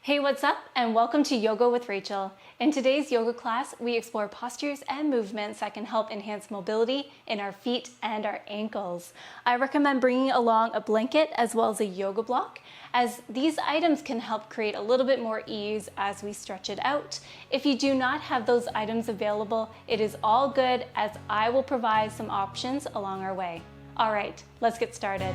Hey, what's up? And welcome to Yoga with Rachel. In today's yoga class, we explore postures and movements that can help enhance mobility in our feet and our ankles. I recommend bringing along a blanket as well as a yoga block, as these items can help create a little bit more ease as we stretch it out. If you do not have those items available, it is all good, as I will provide some options along our way. All right, let's get started.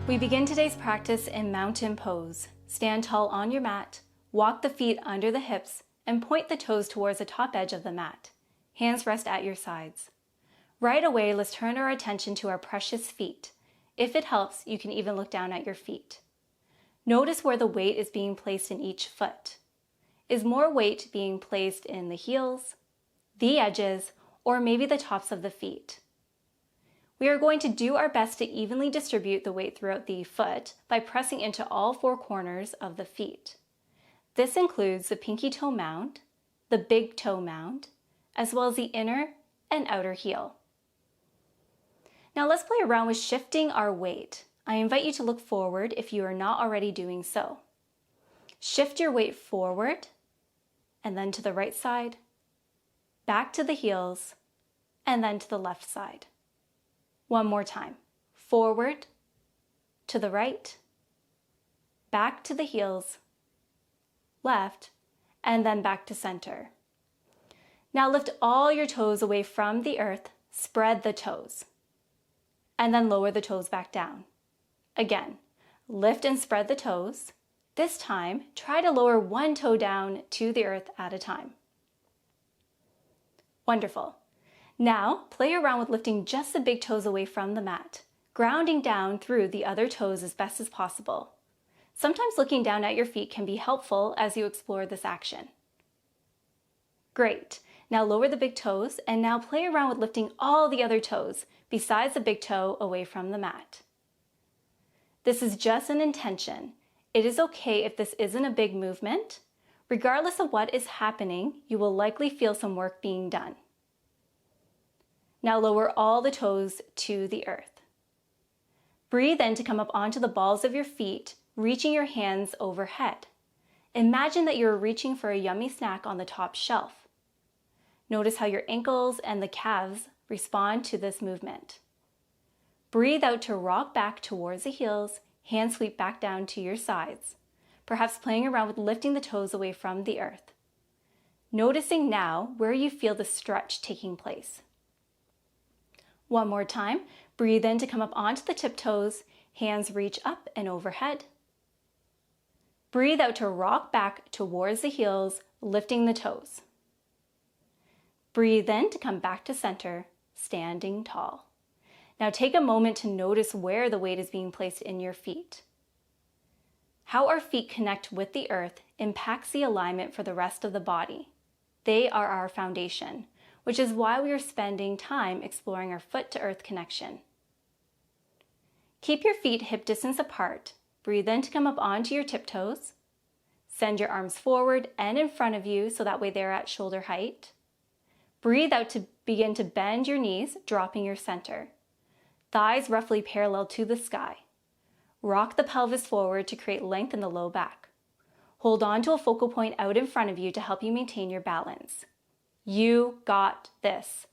We begin today's practice in mountain pose. Stand tall on your mat, walk the feet under the hips, and point the toes towards the top edge of the mat. Hands rest at your sides. Right away, let's turn our attention to our precious feet. If it helps, you can even look down at your feet. Notice where the weight is being placed in each foot. Is more weight being placed in the heels, the edges, or maybe the tops of the feet? We are going to do our best to evenly distribute the weight throughout the foot by pressing into all four corners of the feet. This includes the pinky toe mound, the big toe mound, as well as the inner and outer heel. Now let's play around with shifting our weight. I invite you to look forward if you are not already doing so. Shift your weight forward and then to the right side, back to the heels, and then to the left side. One more time. Forward, to the right, back to the heels, left, and then back to center. Now lift all your toes away from the earth, spread the toes, and then lower the toes back down. Again, lift and spread the toes. This time, try to lower one toe down to the earth at a time. Wonderful. Now, play around with lifting just the big toes away from the mat, grounding down through the other toes as best as possible. Sometimes looking down at your feet can be helpful as you explore this action. Great. Now lower the big toes, and now play around with lifting all the other toes besides the big toe away from the mat. This is just an intention. It is okay if this isn't a big movement. Regardless of what is happening, you will likely feel some work being done. Now lower all the toes to the earth. Breathe in to come up onto the balls of your feet, reaching your hands overhead. Imagine that you're reaching for a yummy snack on the top shelf. Notice how your ankles and the calves respond to this movement. Breathe out to rock back towards the heels, hands sweep back down to your sides, perhaps playing around with lifting the toes away from the earth. Noticing now where you feel the stretch taking place. One more time, breathe in to come up onto the tiptoes, hands reach up and overhead. Breathe out to rock back towards the heels, lifting the toes. Breathe in to come back to center, standing tall. Now take a moment to notice where the weight is being placed in your feet. How our feet connect with the earth impacts the alignment for the rest of the body. They are our foundation, which is why we are spending time exploring our foot-to-earth connection. Keep your feet hip distance apart. Breathe in to come up onto your tiptoes. Send your arms forward and in front of you so that way they're at shoulder height. Breathe out to begin to bend your knees, dropping your center. Thighs roughly parallel to the sky. Rock the pelvis forward to create length in the low back. Hold on to a focal point out in front of you to help you maintain your balance. You got this.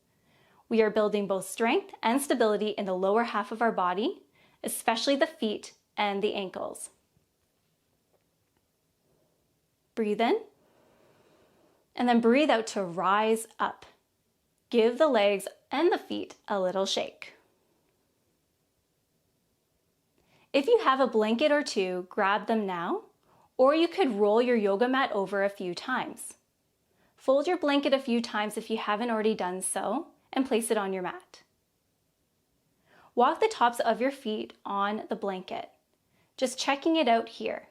We are building both strength and stability in the lower half of our body, especially the feet and the ankles. Breathe in, and then breathe out to rise up. Give the legs and the feet a little shake. If you have a blanket or two, grab them now, or you could roll your yoga mat over a few times. Fold your blanket a few times if you haven't already done so, and place it on your mat. Walk the tops of your feet on the blanket, just checking it out here.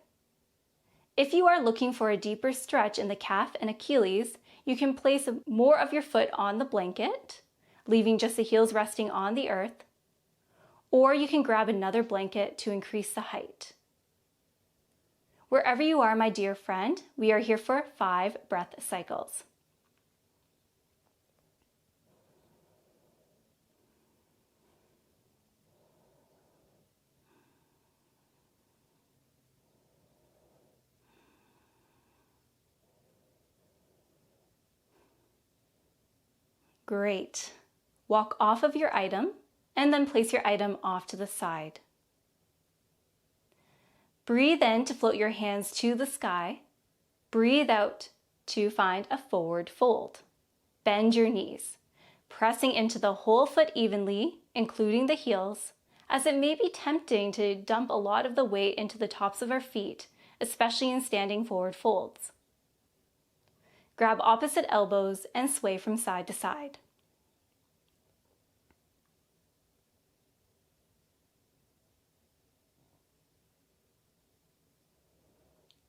If you are looking for a deeper stretch in the calf and Achilles, you can place more of your foot on the blanket, leaving just the heels resting on the earth, or you can grab another blanket to increase the height. Wherever you are, my dear friend, we are here for 5 breath cycles. Great. Walk off of your item and then place your item off to the side. Breathe in to float your hands to the sky. Breathe out to find a forward fold. Bend your knees, pressing into the whole foot evenly, including the heels, as it may be tempting to dump a lot of the weight into the tops of our feet, especially in standing forward folds. Grab opposite elbows and sway from side to side.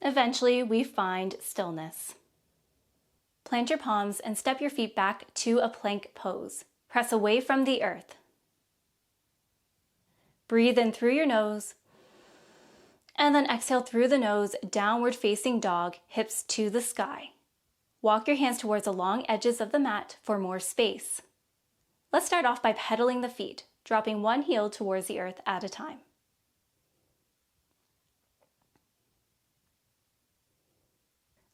Eventually, we find stillness. Plant your palms and step your feet back to a plank pose. Press away from the earth. Breathe in through your nose, and then exhale through the nose, downward facing dog, hips to the sky. Walk your hands towards the long edges of the mat for more space. Let's start off by pedaling the feet, dropping one heel towards the earth at a time.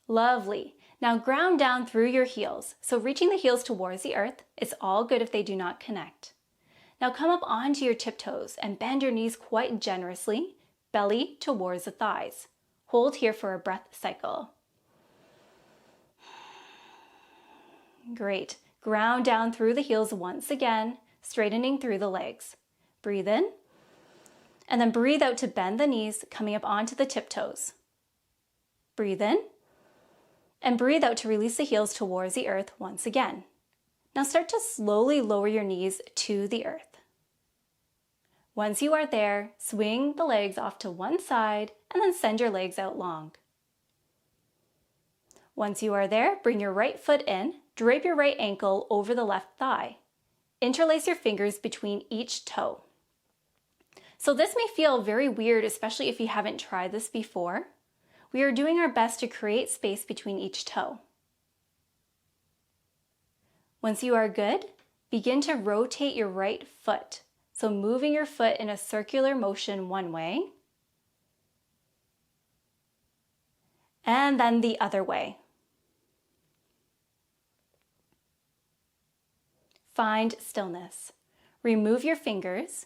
Lovely. Now ground down through your heels. So reaching the heels towards the earth, it's all good if they do not connect. Now come up onto your tiptoes and bend your knees quite generously, belly towards the thighs. Hold here for a breath cycle. Great. Ground down through the heels once again, straightening through the legs. Breathe in, and then breathe out to bend the knees, coming up onto the tiptoes. Breathe in, and breathe out to release the heels towards the earth once again. Now start to slowly lower your knees to the earth. Once you are there, swing the legs off to one side and then send your legs out long. Once you are there, bring your right foot in, drape your right ankle over the left thigh. Interlace your fingers between each toe. So this may feel very weird, especially if you haven't tried this before. We are doing our best to create space between each toe. Once you are good, begin to rotate your right foot. So moving your foot in a circular motion one way, and then the other way. Find stillness. Remove your fingers,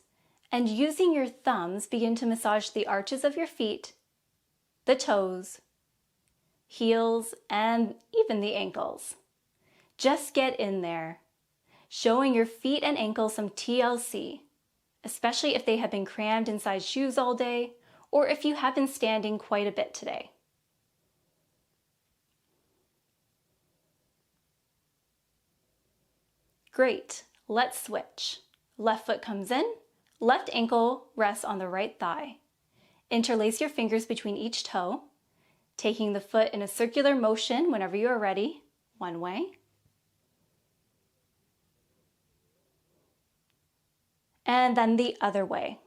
and using your thumbs, begin to massage the arches of your feet, the toes, heels, and even the ankles. Just get in there, showing your feet and ankles some TLC, especially if they have been crammed inside shoes all day, or if you have been standing quite a bit today. Great, let's switch. Left foot comes in, left ankle rests on the right thigh. Interlace your fingers between each toe, taking the foot in a circular motion whenever you are ready, one way. And then the other way.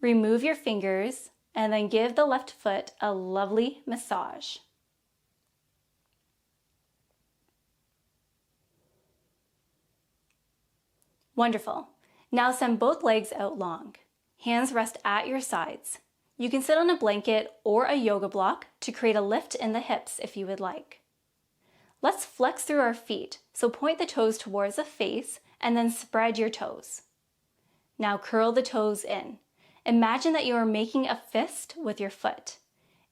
Remove your fingers and then give the left foot a lovely massage. Wonderful. Now send both legs out long. Hands rest at your sides. You can sit on a blanket or a yoga block to create a lift in the hips if you would like. Let's flex through our feet, so point the toes towards the face and then spread your toes. Now curl the toes in. Imagine that you are making a fist with your foot.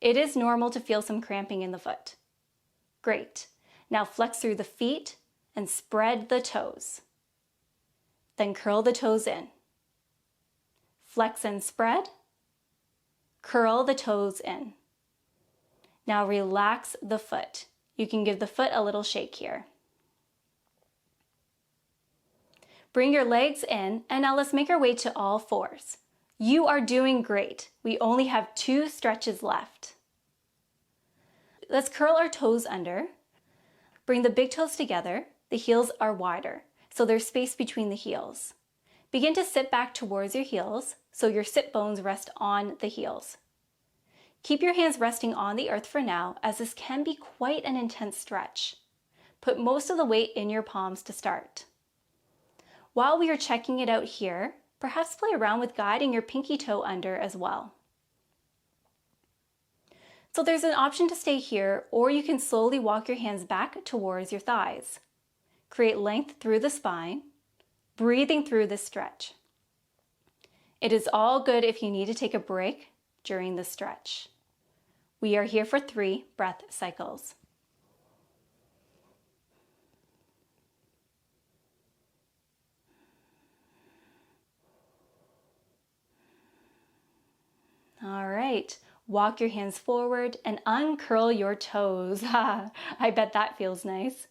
It is normal to feel some cramping in the foot. Great. Now flex through the feet and spread the toes. Then curl the toes in. Flex and spread. Curl the toes in. Now relax the foot. You can give the foot a little shake here. Bring your legs in, and now let's make our way to all fours. You are doing great. We only have 2 stretches left. Let's curl our toes under. Bring the big toes together. The heels are wider, so there's space between the heels. Begin to sit back towards your heels, so your sit bones rest on the heels. Keep your hands resting on the earth for now, as this can be quite an intense stretch. Put most of the weight in your palms to start. While we are checking it out here, perhaps play around with guiding your pinky toe under as well. So So there's an option to stay here, or you can slowly walk your hands back towards your thighs. Create length through the spine, breathing through this stretch. It is all good if you need to take a break during the stretch. We are here for 3 breath cycles. All right, walk your hands forward and uncurl your toes. I bet that feels nice.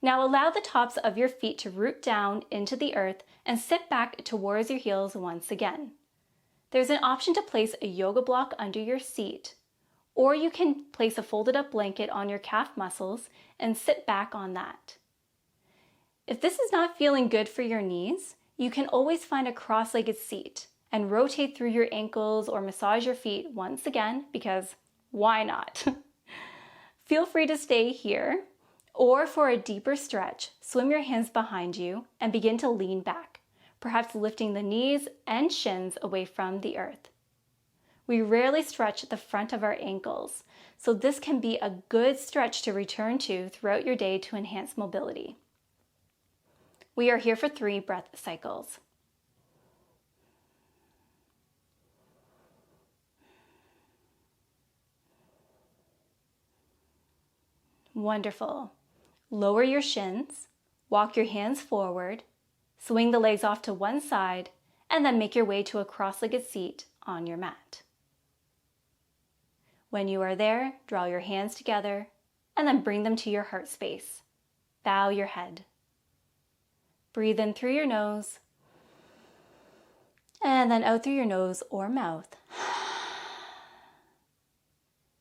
Now allow the tops of your feet to root down into the earth and sit back towards your heels once again. There's an option to place a yoga block under your seat, or you can place a folded up blanket on your calf muscles and sit back on that. If this is not feeling good for your knees, you can always find a cross-legged seat and rotate through your ankles or massage your feet once again, because why not? Feel free to stay here, or for a deeper stretch, swim your hands behind you and begin to lean back, perhaps lifting the knees and shins away from the earth. We rarely stretch the front of our ankles, so this can be a good stretch to return to throughout your day to enhance mobility. We are here for 3 breath cycles. Wonderful. Lower your shins, walk your hands forward, swing the legs off to one side, and then make your way to a cross-legged seat on your mat. When you are there, draw your hands together and then bring them to your heart space. Bow your head. Breathe in through your nose and then out through your nose or mouth.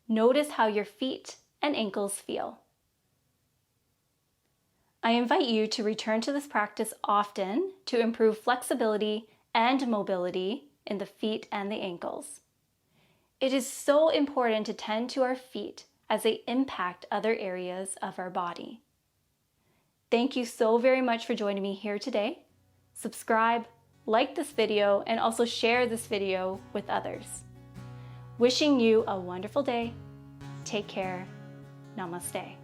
Notice how your feet and ankles feel. I invite you to return to this practice often to improve flexibility and mobility in the feet and the ankles. It is so important to tend to our feet as they impact other areas of our body. Thank you so very much for joining me here today. Subscribe, like this video, and also share this video with others. Wishing you a wonderful day. Take care. Namaste.